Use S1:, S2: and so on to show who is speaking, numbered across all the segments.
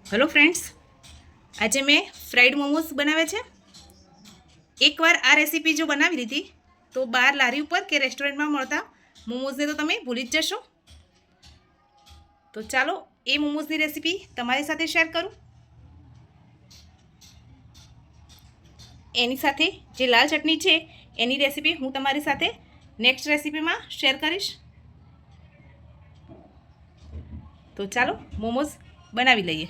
S1: Hello friends, आज मैं fried momos बनावे छे। एक बार आ रेसिपी जो बनावी लीधी तो बार लारी पर के रेस्टोरंट में मळता मोमोज ने तो तमे भूली ज जशो। तो चालो ए मोमोज नी रेसिपी तमारी साथे शेर करूँ। एनी साथे जे लाल चटनी छे एनी रेसिपी हूँ तमारी साथे नेक्स्ट रेसिपी में शेर करीश। तो चालो मोमोज बनावी लईए।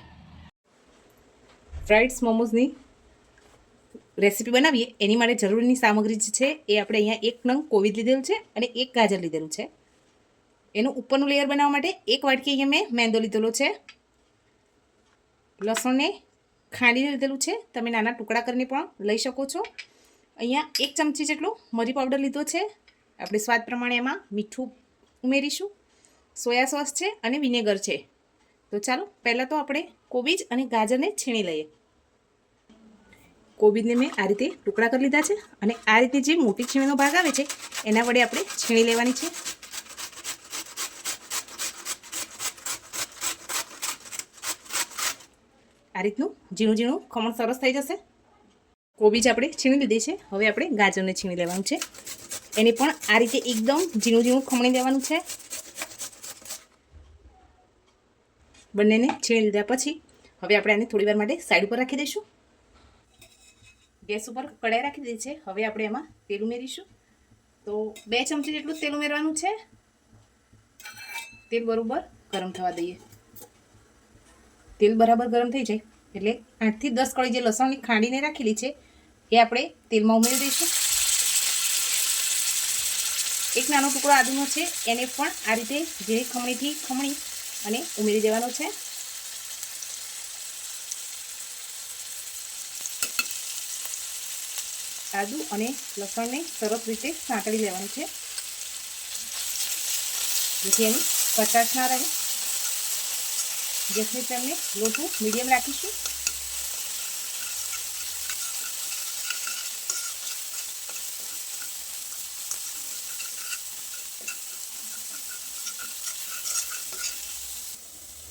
S1: फ्राइड्स मोमोजनी रेसिपी बनावीए एनी माटे जरूरीनी सामग्री जे छे ए आपणे अहींया एक नंग कोबी लीधेल छे अने एक गाजर लीधेलुं छे। एनुं उपरनुं लेयर बनाववा माटे एक वाटकी अहींया मैं मैंदो लीधेलो छे। लसणने खांडीने लीधेलुं छे, तमे नाना टुकड़ा करीने पण लई शको छो। अहींया एक चमची जेटलो मरी पाउडर लीधो छे। आपणे स्वाद प्रमाणे एमां मीठुं उमेरीशुं। सोया सॉस छे अने विनेगर छे। तो चालो पहला तो आपणे कोबीज अने गाजरने छीणी लईए। कोबीजने मैं आ रीते टुकड़ा कर लीधा छे अने आ रीते जे मोटी छीणीनो भाग आवे छे एना वडे आपणे छीणी लेवानी छे। आ रीतनुं झीणुं झीणुं खमण सरस थई जशे। कोबीज आपणे छीणी लीधी छे। हवे आपणे गाजरने छीणी लेवानुं छे। एने पण आ रीते एकदम झीणुं झीणुं खमणी लेवानुं छे। બંનેને છીણી લીધા પછી હવે આપણે આને થોડી વાર માટે સાઈડ ઉપર રાખી દઈશું। ગેસ ઉપર કડાઈ રાખી દીધી છે। હવે આપણે એમાં તેલ ઉમેરીશું। તો 2 ચમચી જેટલું તેલ ઉમેરવાનું છે। તેલ બરોબર ગરમ થવા દઈએ। તેલ બરાબર ગરમ થઈ જાય એટલે 8 થી 10 કળી જે લસણની ખાંડીને રાખેલી છે એ આપણે તેલમાં ઉમેરી દઈશું। એક નાનો ટુકડો આદુનો છે એને પણ આ રીતે ઝીણી ખમણીથી ખમણી અને ઉમેરી દેવાનો છે। આદુ અને લસણને સરસ રીતે સાંતળી લેવાનું છે જેથી એની કચાશ ના રહે। ગેસની ફ્લેમને લો ટુ મીડિયમ રાખીશું।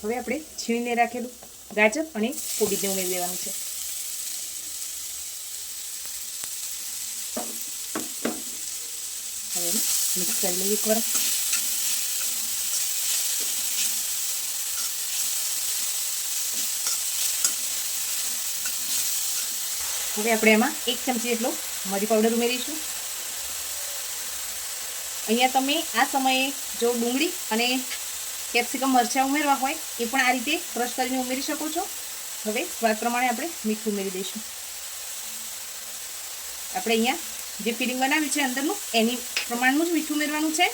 S1: હવે આપણે છીણીને રાખેલું ગાજર અને કોબીજને ઉમેરી દેવાનું છે। હવે મિક્સ કરી લઈએ એકવાર। હવે આપણે એમાં 1 ચમચી જેટલો મરી પાવડર ઉમેરીશું। અહીંયા તમે આ સમયે જો ડુંગળી અને કેપ્સિકમ મરચાં ઉમેરવા હોય એ પણ આ રીતે ક્રશ કરીને ઉમેરી શકો છો। હવે સ્વાદ પ્રમાણે આપણે મીઠું ઉમેરી દઈશું। આપણે અહીંયા જે ફિલિંગ બનાવી છે અંદરનું એની પ્રમાણનું જ મીઠું ઉમેરવાનું છે।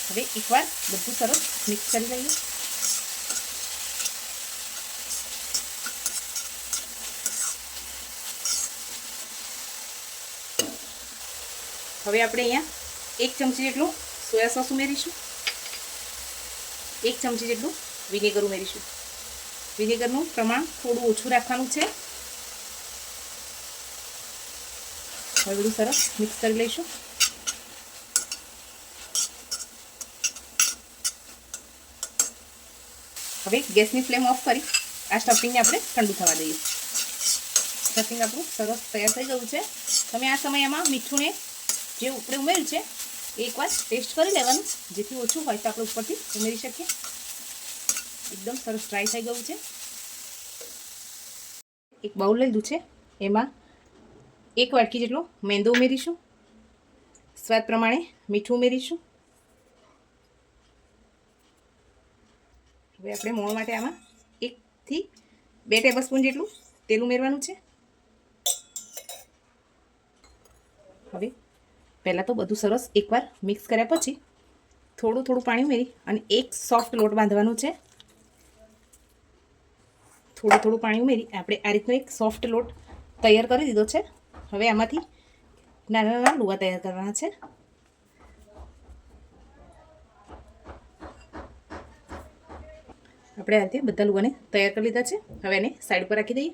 S1: હવે એકવાર બધું સરસ મિક્સ કરી લઈએ। હવે આપણે અહીંયા 1 ચમચી જેટલું સોયા સોસ ઉમેરીશું। 1 ચમચી જેટલું વિનેગર ઉમેરીશું। વિનેગરનું પ્રમાણ થોડું ઓછું રાખવાનું છે। હવે બધું સરસ મિક્સ કરી લઈશું। હવે ગેસની ફ્લેમ ઓફ કરી આ સ્ટફિંગને આપણે ઠંડુ થવા દઈએ। સ્ટફિંગ આપણું સરસ તૈયાર થઈ ગયું છે। તમે આ સમયમાં મીઠુંને જે આપણે ઉમેર્યું છે એકવાર ટેસ્ટ કરી લેવાનું, જેથી ઓછું હોય તો આપણે ઉપરથી ઉમેરી શકીએ। એકદમ સરસ ડ્રાય થઈ ગયું છે। એક બાઉલ લીધું છે, એમાં 1 વાટકી જેટલો મેંદો ઉમેરીશું। સ્વાદ પ્રમાણે મીઠું ઉમેરીશું। હવે આપણે મોણ માટે આમાં 1 થી 2 ટેબલસ્પૂન જેટલું તેલ ઉમેરવાનું છે। હવે પહેલાં તો બધું સરસ એકવાર મિક્સ કર્યા પછી થોડું થોડું પાણી ઉમેરી અને એક સોફ્ટ લોટ બાંધવાનો છે। થોડું થોડું પાણી ઉમેરી આપણે આ રીતનો એક સોફ્ટ લોટ તૈયાર કરી દીધો છે। હવે આમાંથી નાના નાના લુવા તૈયાર કરવાના છે। આપણે આ રીતે બધા લુવાને તૈયાર કરી લીધા છે। હવે એને સાઈડ પર રાખી દઈએ।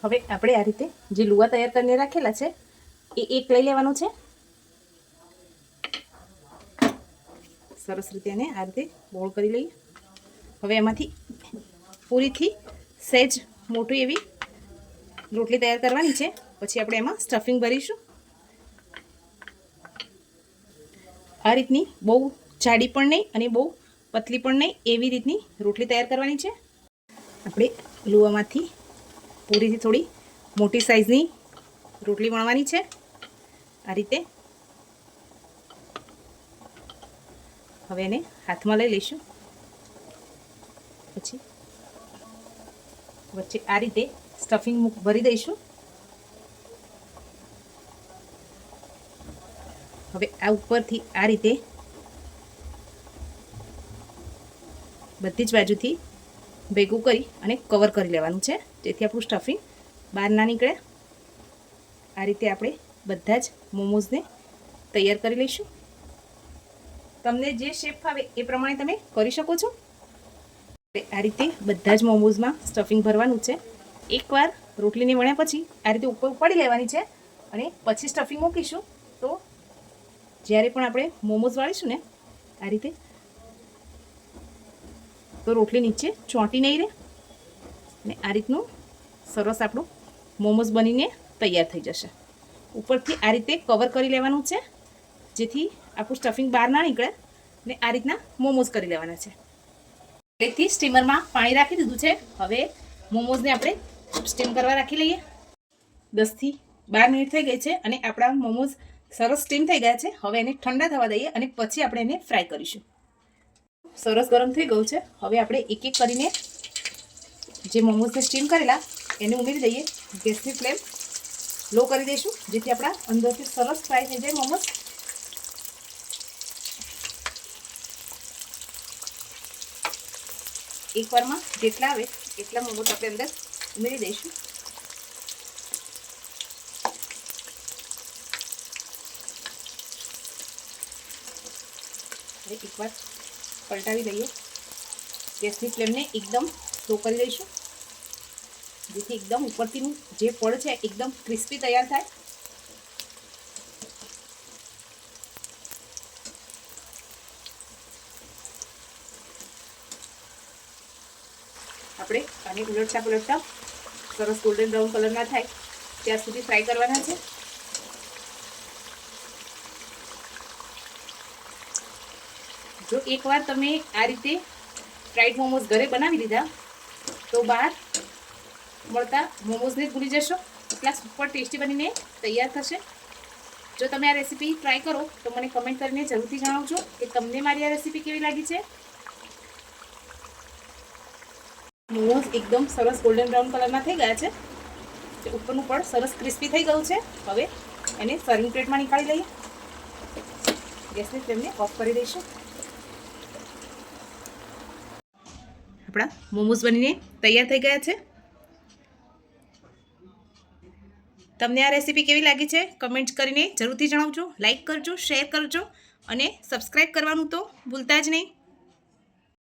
S1: હવે આપણે આ રીતે જે લુવા તૈયાર કરીને રાખેલા છે એ એક લઈ લેવાનો છે। સરસ રીતે એને આ રીતે ગોળ કરી લઈએ। હવે એમાંથી પૂરીથી સહેજ મોટી એવી રોટલી તૈયાર કરવાની છે. પછી આપણે એમાં સ્ટફિંગ ભરીશું. આ રીતની બહુ જાડી પણ નહીં અને બહુ પતલી પણ નહીં, એવી રીતની રોટલી તૈયાર કરવાની છે. આપણે લુવામાંથી પૂરીથી થોડી મોટી સાઈઝની રોટલી વણવાની છે. આ રીતે હવે એને હાથમાં લઈ લઈશું. પછી વચ્ચે આ રીતે સ્ટફિંગ ભરી દઈશું. હવે આ ઉપરથી આ રીતે બધી જ બાજુથી ભેગું કરી અને કવર કરી લેવાનું છે, જેથી આપણું સ્ટફિંગ બહાર ના નીકળે. આ રીતે આપણે બધા જ મોમોઝને તૈયાર કરી લઈશું. તમને જે શેપ ફાવે એ પ્રમાણે તમે કરી શકો છો. આ રીતે બધા જ મોમોઝમાં સ્ટફિંગ ભરવાનું છે. એકવાર રોટલીને વણ્યા પછી આ રીતે ઉપર ઉપાડી લેવાની છે અને પછી સ્ટફિંગ મૂકીશું. તો જ્યારે પણ આપણે મોમોઝ વાળીશું ને આ રીતે, તો રોટલી નીચે ચોંટી નહીં રહે અને આ રીતનું સરસ આપણું મોમોઝ બનીને તૈયાર થઈ જશે. ઉપરથી આ રીતે કવર કરી લેવાનું છે, જેથી આપણું સ્ટફિંગ બહાર ના નીકળે. ને આ રીતના મોમોઝ કરી લેવાના છે. પહેલેથી સ્ટીમરમાં પાણી રાખી દીધું છે. હવે મોમોઝને આપણે સ્ટીમ કરવા રાખી લઈએ. 10 થી 12 મિનિટ થઈ ગઈ છે અને આપણા મોમોઝ સરસ સ્ટીમ થઈ ગયા છે. હવે એને ઠંડા થવા દઈએ અને પછી આપણે એને ફ્રાય કરીશું. સરસ ગરમ થઈ ગયું છે. હવે આપણે એક એક કરીને જે મોમોઝને સ્ટીમ કરેલા એને ઉમેરી દઈએ. ગેસની ફ્લેમ લો કરી દઈશું, જેથી આપણા અંદરથી સરસ ફ્રાય થઈ જાય મોમોઝ. એકવારમાં જેટલા આવે એટલા મોમોઝ આપણે અંદર ઉમેરી દઈશું. હવે એકવાર પલટાવી દઈએ. ગેસની ફ્લેમને એકદમ સ્લો કરી દઈશું, જેથી એકદમ ઉપરથીનું જે પડ છે એકદમ ક્રિસ્પી તૈયાર થાય. આપણે આને ઉલટતા પલટતા સરસ ગોલ્ડન બ્રાઉન કલરના થાય ત્યાં સુધી ફ્રાય કરવાના છે. જો એકવાર તમે આ રીતે ફ્રાઈડ મોમોઝ ઘરે બનાવી લીધા તો બહાર મળતા મોમોઝને જ ભૂલી જશો. એટલા સુપર ટેસ્ટી બનીને તૈયાર થશે. જો તમે આ રેસીપી ટ્રાય કરો તો મને કમેન્ટ કરીને જરૂરથી જણાવજો કે તમને મારી આ રેસીપી કેવી લાગી છે. મોમોઝ એકદમ સરસ ગોલ્ડન બ્રાઉન કલરના થઈ ગયા છે. ઉપરનું પડ સરસ ક્રિસ્પી થઈ ગયું છે. હવે એને સર્વિંગ પ્લેટમાં નીકાળી લઈએ. ગેસની ફ્લેમને ઓફ કરી દઈશું. આપણા મોમોઝ બનીને તૈયાર થઈ ગયા છે. તમને આ રેસીપી કેવી લાગી છે કમેન્ટ કરીને જરૂરથી જણાવજો. લાઈક કરજો, શેર કરજો અને સબસ્ક્રાઈબ કરવાનું તો ભૂલતા જ નહીં.